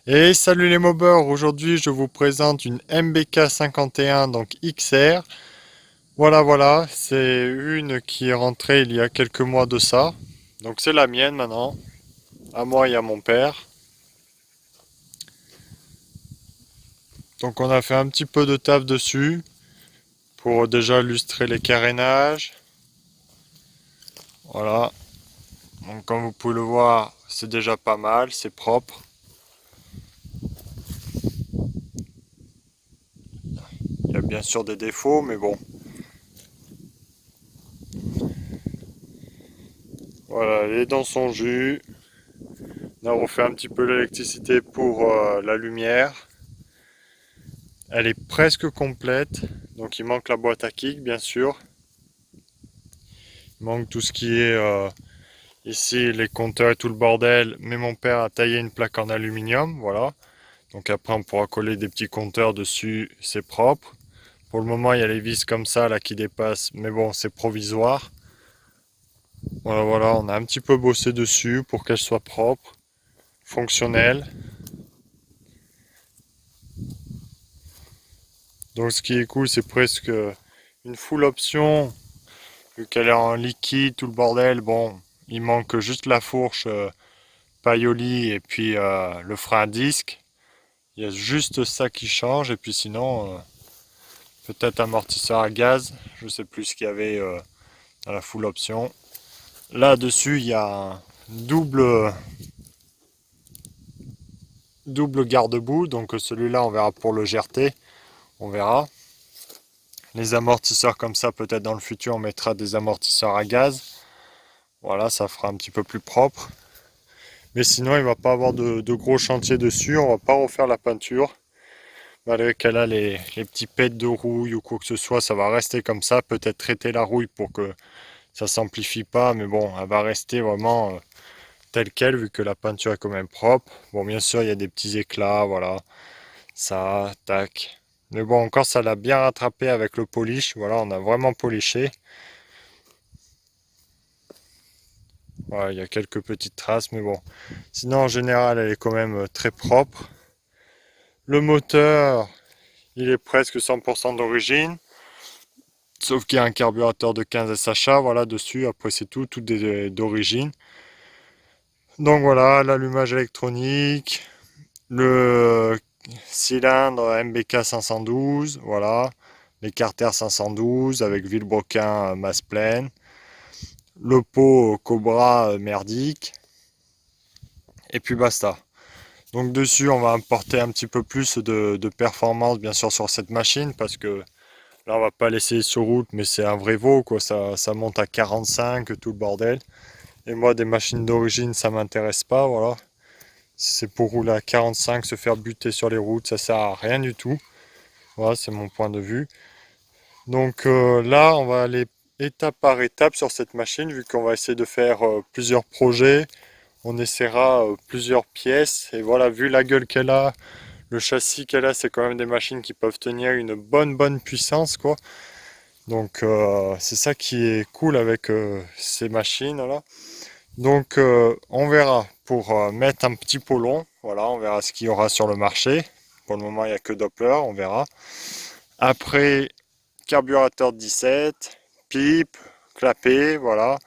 Et salut les mobeurs, aujourd'hui je vous présente une MBK 51 donc XR. Voilà, c'est une qui est rentrée il y a quelques mois de ça. Donc c'est la mienne maintenant, à moi et à mon père. Donc on a fait un petit peu de taf dessus pour déjà illustrer les carénages. Voilà, donc comme vous pouvez le voir, c'est déjà pas mal, c'est propre. Il y a bien sûr des défauts, mais bon. Voilà, elle est dans son jus. Là, on refait un petit peu l'électricité pour la lumière. Elle est presque complète. Donc il manque la boîte à kick, bien sûr. Il manque tout ce qui est ici, les compteurs et tout le bordel. Mais mon père a taillé une plaque en aluminium. Voilà. Donc après, on pourra coller des petits compteurs dessus. C'est propre. Pour le moment, il y a les vis comme ça là qui dépassent. Mais bon, c'est provisoire. Voilà, on a un petit peu bossé dessus pour qu'elle soit propre, fonctionnelle. Donc ce qui est cool, c'est presque une full option. Vu qu'elle est en liquide, tout le bordel, bon, il manque juste la fourche Paoli et puis le frein à disque. Il y a juste ça qui change et puis sinon, peut-être amortisseur à gaz. Je sais plus ce qu'il y avait dans la full option. Là-dessus, il y a un double garde-boue. Donc celui-là, on verra pour le GRT. On verra. Les amortisseurs comme ça, peut-être dans le futur, on mettra des amortisseurs à gaz. Voilà, ça fera un petit peu plus propre. Mais sinon, il ne va pas avoir de gros chantiers dessus. On va pas refaire la peinture. Malgré qu'elle a les petits pets de rouille ou quoi que ce soit, ça va rester comme ça. Peut-être traiter la rouille pour que ça s'amplifie pas. Mais bon, elle va rester vraiment telle qu'elle vu que la peinture est quand même propre. Bon, bien sûr, il y a des petits éclats, voilà. Ça, tac. Mais bon, encore, ça l'a bien rattrapé avec le polish. Voilà, on a vraiment poliché. Voilà, il y a quelques petites traces, mais bon. Sinon, en général, elle est quand même très propre. Le moteur, il est presque 100% d'origine. Sauf qu'il y a un carburateur de 15 SHA, voilà, dessus. Après, c'est tout est d'origine. Donc voilà, l'allumage électronique, le cylindre MBK 512, voilà, les carters 512 avec vilebrequin masse pleine, le pot Cobra merdique, et puis basta. Donc dessus, on va apporter un petit peu plus de performance, bien sûr, sur cette machine, parce que là, on va pas laisser sur route, mais c'est un vrai veau, quoi. Ça monte à 45, tout le bordel. Et moi, des machines d'origine, ça m'intéresse pas, voilà. Si c'est pour rouler à 45, se faire buter sur les routes, ça sert à rien du tout. Voilà, c'est mon point de vue. Donc là, on va aller étape par étape sur cette machine, vu qu'on va essayer de faire plusieurs projets. On essaiera plusieurs pièces. Et voilà, vu la gueule qu'elle a, le châssis qu'elle a, c'est quand même des machines qui peuvent tenir une bonne puissance, quoi. Donc c'est ça qui est cool avec ces machines là. Donc on verra pour mettre un petit pot long. Voilà, on verra ce qu'il y aura sur le marché. Pour le moment, il n'y a que Doppler, on verra. Après, carburateur 17, pipe, clapet, voilà.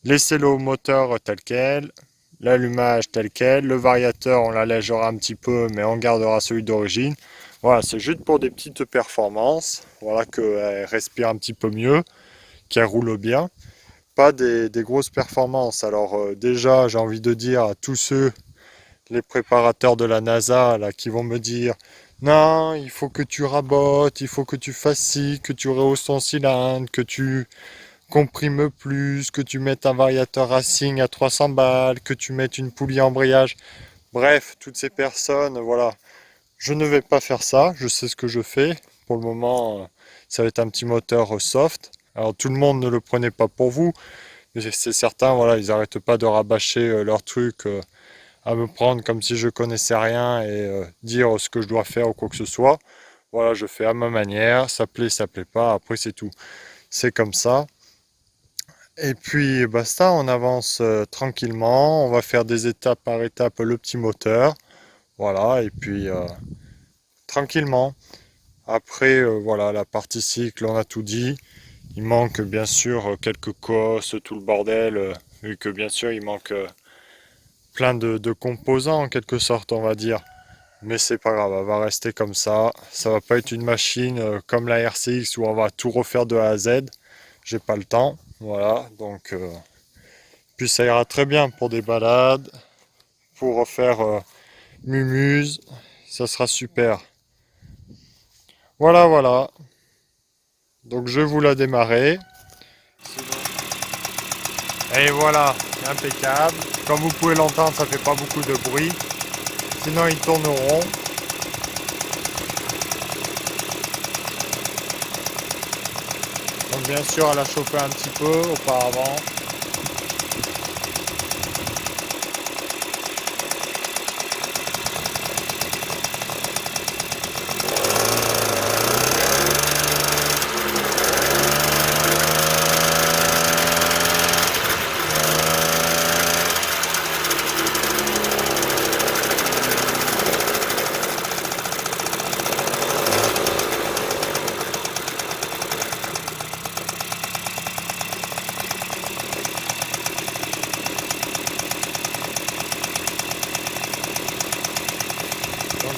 Laissez le moteur tel quel, l'allumage tel quel, le variateur on l'allégera un petit peu mais on gardera celui d'origine. Voilà, c'est juste pour des petites performances, voilà qu'elle respire un petit peu mieux, qu'elle roule bien. Pas des grosses performances. Alors déjà j'ai envie de dire à tous ceux, les préparateurs de la NASA là, qui vont me dire non, il faut que tu rabotes, il faut que tu fasses ci, que tu rehausses ton cylindre, que tu comprime plus, que tu mettes un variateur racing à 300 balles, que tu mettes une poulie embrayage. Bref, toutes ces personnes, voilà. Je ne vais pas faire ça, je sais ce que je fais. Pour le moment, ça va être un petit moteur soft. Alors tout le monde ne le prenait pas pour vous, mais c'est certain, voilà, ils n'arrêtent pas de rabâcher leur truc à me prendre comme si je connaissais rien et dire ce que je dois faire ou quoi que ce soit. Voilà, je fais à ma manière, ça plaît pas, après c'est tout. C'est comme ça. Et puis basta, on avance tranquillement, on va faire des étapes par étapes le petit moteur. Voilà, et puis tranquillement. Après, voilà, la partie cycle, on a tout dit. Il manque bien sûr quelques cosses, tout le bordel, vu que bien sûr il manque plein de composants en quelque sorte, on va dire. Mais c'est pas grave, elle va rester comme ça. Ça va pas être une machine comme la RCX où on va tout refaire de A à Z. J'ai pas le temps, voilà. Donc, puis ça ira très bien pour des balades, pour refaire Mumuse, ça sera super. Voilà, voilà. Donc je vous la démarrer. Et voilà, impeccable. Comme vous pouvez l'entendre, ça fait pas beaucoup de bruit. Sinon, ils tourneront. Donc bien sûr, elle a chauffé un petit peu auparavant.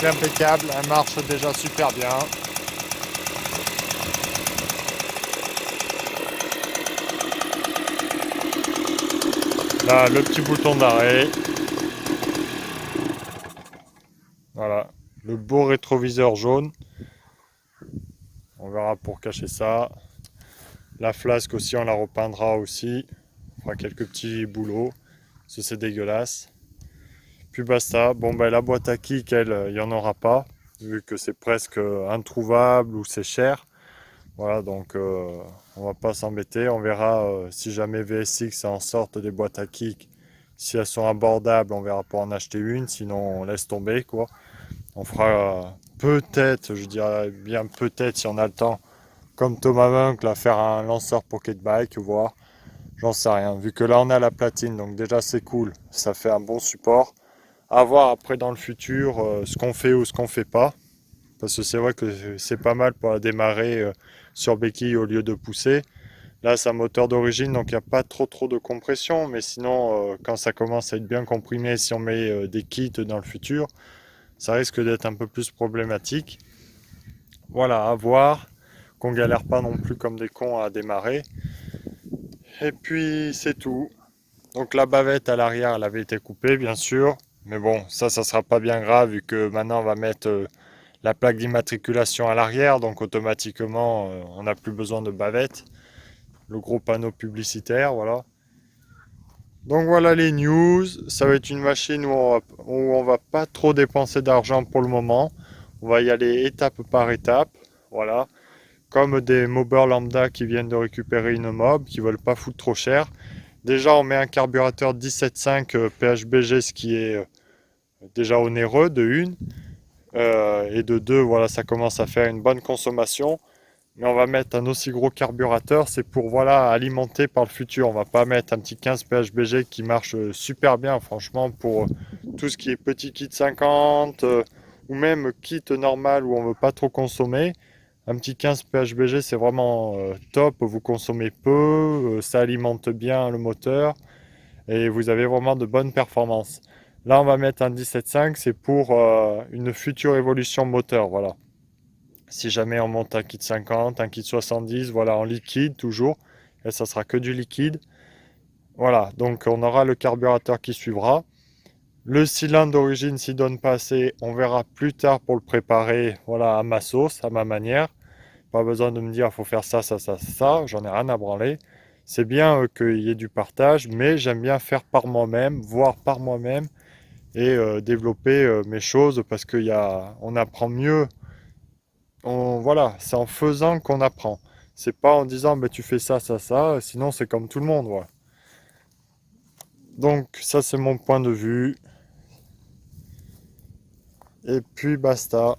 Donc impeccable, elle marche déjà super bien. Là, le petit bouton d'arrêt. Voilà. Le beau rétroviseur jaune. On verra pour cacher ça. La flasque aussi, on la repeindra aussi. On fera quelques petits boulots. Ça, c'est dégueulasse. Puis basta. Bon, ben, la boîte à kick, elle, il n'y en aura pas. Vu que c'est presque introuvable ou c'est cher. Voilà, donc on va pas s'embêter. On verra si jamais VSX en sorte des boîtes à kick. Si elles sont abordables, on verra pour en acheter une. Sinon, on laisse tomber, quoi. On fera peut-être, je dirais bien peut-être si on a le temps, comme Thomas Monk, là, faire un lanceur pocket bike, voir. J'en sais rien. Vu que là, on a la platine, donc déjà c'est cool. Ça fait un bon support. À voir après dans le futur ce qu'on fait ou ce qu'on fait pas. Parce que c'est vrai que c'est pas mal pour la démarrer sur béquille au lieu de pousser. Là, c'est un moteur d'origine, donc il n'y a pas trop de compression. Mais sinon, quand ça commence à être bien comprimé, si on met des kits dans le futur, ça risque d'être un peu plus problématique. Voilà, à voir. Qu'on galère pas non plus comme des cons à démarrer. Et puis, c'est tout. Donc la bavette à l'arrière, elle avait été coupée, bien sûr. Mais bon, ça sera pas bien grave vu que maintenant on va mettre la plaque d'immatriculation à l'arrière, donc automatiquement on n'a plus besoin de bavette. Le gros panneau publicitaire, voilà. Donc voilà les news. Ça va être une machine où on va pas trop dépenser d'argent pour le moment. On va y aller étape par étape, voilà. Comme des mobers lambda qui viennent de récupérer une mob, qui veulent pas foutre trop cher. Déjà, on met un carburateur 17.5 PHBG, ce qui est déjà onéreux de une. Et de deux, voilà, ça commence à faire une bonne consommation. Mais on va mettre un aussi gros carburateur, c'est pour voilà, alimenter par le futur. On va pas mettre un petit 15 PHBG qui marche super bien, franchement, pour tout ce qui est petit kit 50 ou même kit normal où on veut pas trop consommer. Un petit 15 PHBG, c'est vraiment top. Vous consommez peu, ça alimente bien le moteur et vous avez vraiment de bonnes performances. Là, on va mettre un 17.5, c'est pour une future évolution moteur, voilà. Si jamais on monte un kit 50, un kit 70, voilà, en liquide toujours, et ça sera que du liquide. Voilà, donc on aura le carburateur qui suivra. Le cylindre d'origine, s'il donne pas assez, on verra plus tard pour le préparer, voilà, à ma sauce, à ma manière. Pas besoin de me dire, il faut faire ça, ça, ça, ça, j'en ai rien à branler. C'est bien qu'il y ait du partage, mais j'aime bien faire par moi-même, voir par moi-même et développer mes choses parce on apprend mieux. Voilà, c'est en faisant qu'on apprend. C'est pas en disant bah, tu fais ça, ça, ça, sinon c'est comme tout le monde. Voilà. Donc ça c'est mon point de vue. Et puis basta.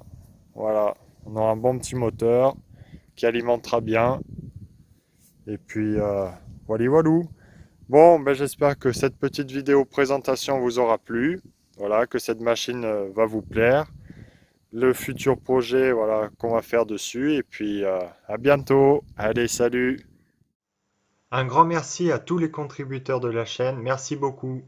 Voilà, on aura un bon petit moteur qui alimentera bien. Et puis voilà, voilou. Bon, ben, j'espère que cette petite vidéo présentation vous aura plu. voilà, que cette machine va vous plaire, le futur projet voilà, qu'on va faire dessus. Et puis à bientôt. Allez, salut! Un grand merci à tous les contributeurs de la chaîne. Merci beaucoup.